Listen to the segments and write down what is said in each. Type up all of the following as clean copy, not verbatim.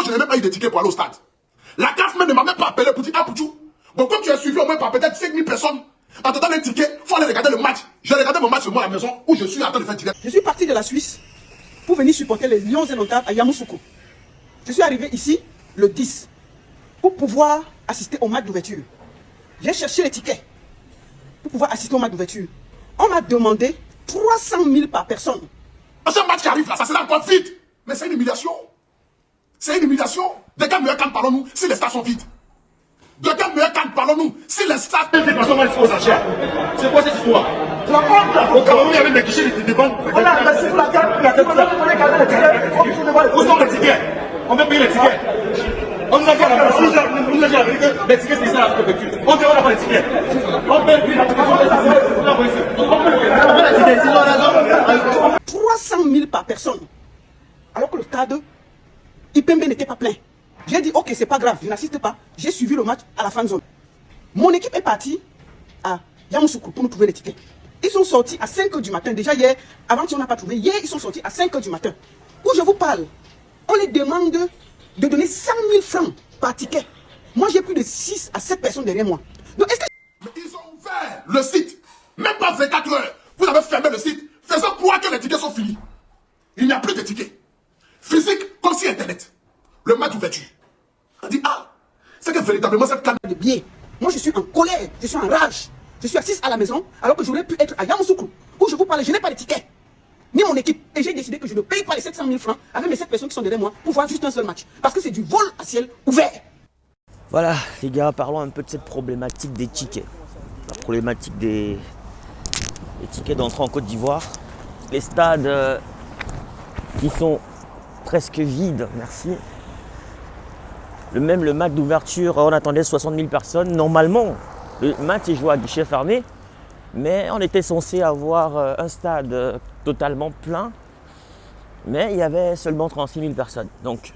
je n'ai même pas eu de ticket pour aller au stade. La CAF même ne m'a même pas appelé pour dire ah Pouchou. Bon, comme tu as suivi au moins par peut-être 5000 personnes, en te donnant un ticket, il faut aller regarder le match. J'ai regardé mon match sur moi à la maison où je suis en train de faire direct. Je suis parti de la Suisse pour venir supporter les Lions indomptables à Yamoussoukro. Je suis arrivé ici le 10 pour pouvoir assister au match d'ouverture. J'ai cherché les tickets pour pouvoir assister au match d'ouverture. On m'a demandé 300 000 par personne. Ce match qui arrive là, ça sera encore vide. Mais c'est une humiliation. C'est une humiliation. De quel meilleur camp parlons-nous si les stades sont vides? De quel meilleur camp parlons-nous si les stades... C'est quoi cette histoire? La honte. Au Cameroun, il y avait des guichets de banque. On a investi pour la carte. Où sont les tickets? On veut payer les tickets. On nous a dit à la vérité, les tickets c'est ça la préfecture. On dit on n'a pas les tickets. On paye plus la préfecture. 300 000 par personne. Alors que le stade Ipembe n'était pas plein. J'ai dit ok, c'est pas grave, je n'assiste pas. J'ai suivi le match à la fan zone. Mon équipe est partie à Yamoussoukro pour nous trouver les tickets. Ils sont sortis à 5 h du matin. Déjà hier, avant qu'on n'a pas trouvé, hier ils sont sortis à 5 h du matin. Où je vous parle, on les demande de donner 100 000 francs par ticket. Moi j'ai plus de 6 à 7 personnes derrière moi. Donc est-ce que... Mais ils ont ouvert le site, même pas 24 heures. Vous avez fermé le site, faisant croire que les tickets sont finis. Il n'y a plus de tickets. Physique comme si Internet. Le match d'ouverture. On dit, ah, c'est que véritablement cette canne de billets. Moi je suis en colère, je suis en rage. Je suis assise à la maison alors que j'aurais pu être à Yamoussoukro. Où je vous parle, je n'ai pas de tickets. Ni mon équipe. Et j'ai décidé que je ne paye pas les 700 000 francs avec mes 7 personnes qui sont derrière moi pour voir juste un seul match. Parce que c'est du vol à ciel ouvert. Voilà les gars, parlons un peu de cette problématique des tickets. La problématique des tickets d'entrée en Côte d'Ivoire. Les stades qui sont presque vides, merci. Le match d'ouverture, on attendait 60 000 personnes. Normalement, le match est joué à guichet fermé, mais on était censé avoir un stade totalement plein, mais il y avait seulement 36 000 personnes. Donc,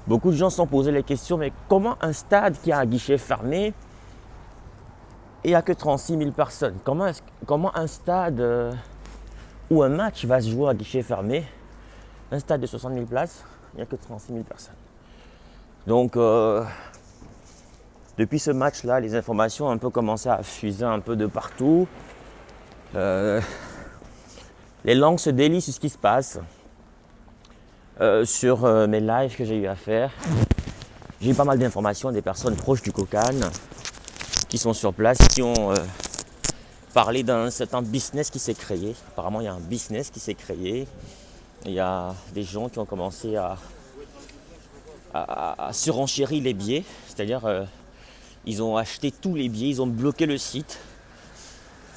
beaucoup de gens se sont posé les questions, mais comment un stade qui a un guichet fermé et il n'y a que 36 000 personnes? Comment un stade où un match va se jouer à guichet fermé, un stade de 60 000 places, il n'y a que 36 000 personnes? Donc, depuis ce match-là, les informations ont un peu commencé à fuser un peu de partout. Les langues se délient sur ce qui se passe. Sur mes lives que j'ai eu à faire, j'ai eu pas mal d'informations des personnes proches du Kokan qui sont sur place, qui ont parlé d'un certain business qui s'est créé. Apparemment, il y a un business qui s'est créé. Il y a des gens qui ont commencé à surenchérir les billets, c'est-à-dire ils ont acheté tous les billets, ils ont bloqué le site,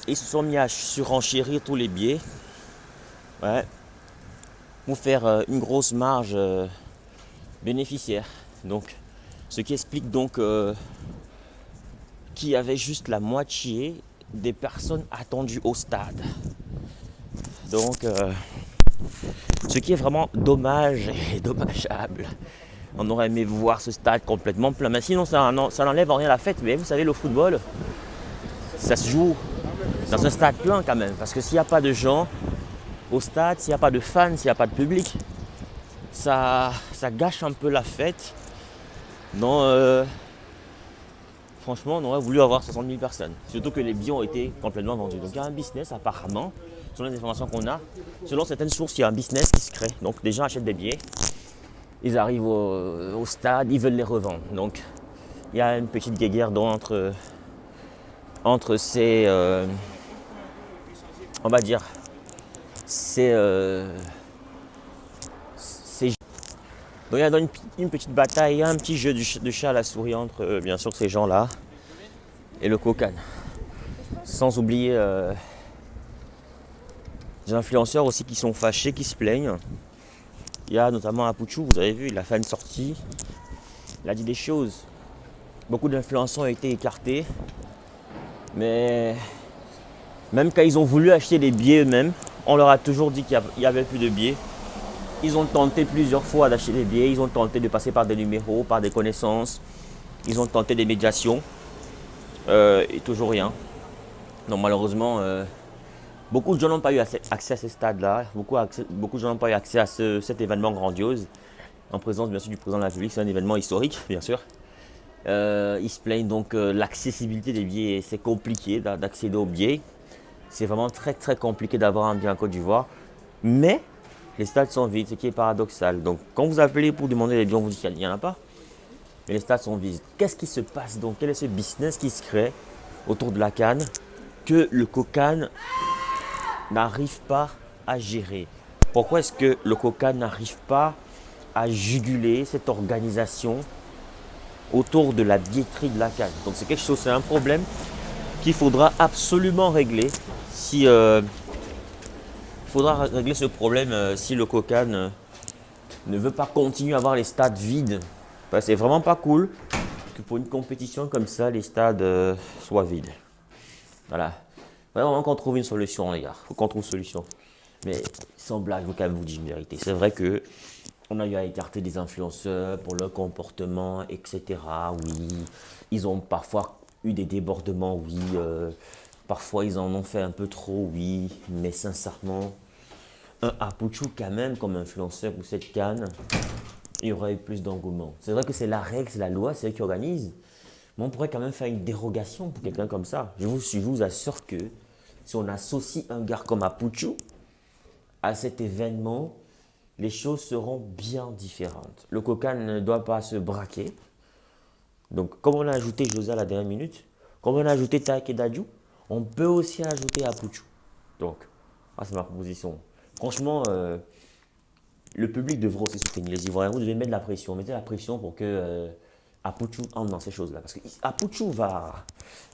et ils se sont mis à surenchérir tous les billets, ouais, pour faire une grosse marge bénéficiaire. Donc, ce qui explique donc qu'il y avait juste la moitié des personnes attendues au stade. Donc, ce qui est vraiment dommage et dommageable. On aurait aimé voir ce stade complètement plein. Mais sinon, ça n'enlève rien à la fête. Mais vous savez, le football, ça se joue dans un stade plein quand même. Parce que s'il n'y a pas de gens au stade, s'il n'y a pas de fans, s'il n'y a pas de public, ça gâche un peu la fête. Non, franchement, on aurait voulu avoir 60 000 personnes. Surtout que les billets ont été complètement vendus. Donc il y a un business apparemment, selon les informations qu'on a. Selon certaines sources, il y a un business qui se crée. Donc des gens achètent des billets. Ils arrivent au stade, ils veulent les revendre. Donc, il y a une petite guéguerre entre ces, on va dire, ces donc il y a une petite bataille, il y a un petit jeu de chat à la souris entre, bien sûr, ces gens-là et le Kokan. Sans oublier des influenceurs aussi qui sont fâchés, qui se plaignent. Il y a notamment Pouchou, vous avez vu, il a fait une sortie, il a dit des choses. Beaucoup d'influenceurs ont été écartés, mais même quand ils ont voulu acheter des billets eux-mêmes, on leur a toujours dit qu'il n'y avait plus de billets. Ils ont tenté plusieurs fois d'acheter des billets, ils ont tenté de passer par des numéros, par des connaissances, ils ont tenté des médiations, et toujours rien. Donc malheureusement, beaucoup de gens n'ont pas eu accès à ces stades-là, beaucoup de gens n'ont pas eu accès à cet événement grandiose. en présence bien sûr du président de la République. C'est un événement historique, bien sûr. Ils se plaignent donc l'accessibilité des billets, c'est compliqué d'accéder aux billets. C'est vraiment très très compliqué d'avoir un billet en Côte d'Ivoire. Mais les stades sont vides, ce qui est paradoxal. Donc quand vous appelez pour demander les billets, on vous dit qu'il n'y en a pas. Mais les stades sont vides. Qu'est-ce qui se passe donc? Quel est ce business qui se crée autour de la CAN que le COCAN n'arrive pas à gérer? Pourquoi est-ce que le COCAN n'arrive pas à juguler cette organisation autour de la billetterie de la CAN? Donc c'est quelque chose, c'est un problème qu'il faudra absolument régler si il faudra régler ce problème si le COCAN ne veut pas continuer à avoir les stades vides. Parce que c'est vraiment pas cool que pour une compétition comme ça, les stades soient vides. Voilà. Vraiment qu'on trouve une solution, les gars. Faut qu'on trouve une solution. Mais sans blague, je veux quand même vous dire une vérité. C'est vrai que on a eu à écarter des influenceurs pour leur comportement, etc. Oui, ils ont parfois eu des débordements, oui. Parfois, ils en ont fait un peu trop, oui. Mais sincèrement, un Apouchou quand même comme influenceur pour cette CAN, il y aurait eu plus d'engouement. C'est vrai que c'est la règle, c'est la loi, c'est eux qui organisent. Mais on pourrait quand même faire une dérogation pour quelqu'un comme ça. Je vous assure que si on associe un gars comme Apouchou à cet événement, les choses seront bien différentes. Le COCAN ne doit pas se braquer. Donc, comme on a ajouté José à la dernière minute, comme on a ajouté Taïk et Dadju, on peut aussi ajouter Apouchou. Donc, c'est ma proposition. Franchement, le public devrait aussi soutenir les Ivoiriens. Vous devez mettre de la pression. Mettez la pression pour que Apouchou entre dans ces choses-là. Parce que Apouchou va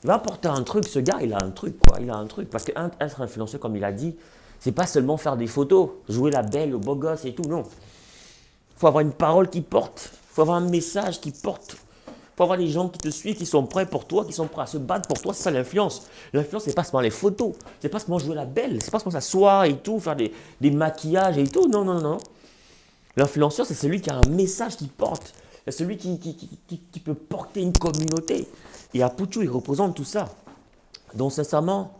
apporter un truc. Ce gars, il a un truc, quoi. Il a un truc. Parce qu'être influenceur, comme il a dit, c'est pas seulement faire des photos, jouer la belle, le beau gosse et tout. Non. Il faut avoir une parole qui porte. Il faut avoir un message qui porte. Il faut avoir des gens qui te suivent, qui sont prêts pour toi, qui sont prêts à se battre pour toi. C'est ça l'influence. L'influence, c'est pas seulement les photos. C'est pas seulement jouer la belle. C'est pas seulement s'asseoir et tout, faire des maquillages et tout. Non, non, non. L'influenceur, c'est celui qui a un message qui porte. C'est celui qui peut porter une communauté. Et Apouchou, il représente tout ça. Donc, sincèrement,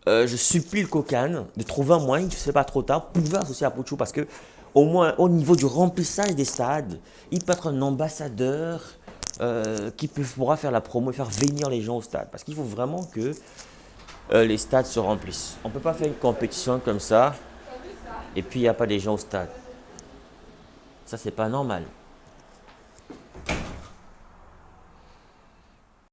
je supplie le COCAN de trouver un moyen, je ne sais pas trop tard, pouvez associer Apouchou parce que, au moins, au niveau du remplissage des stades, il peut être un ambassadeur qui pourra faire la promo et faire venir les gens au stade. Parce qu'il faut vraiment que les stades se remplissent. On ne peut pas faire une compétition comme ça et puis il n'y a pas des gens au stade. Ça, c'est pas normal.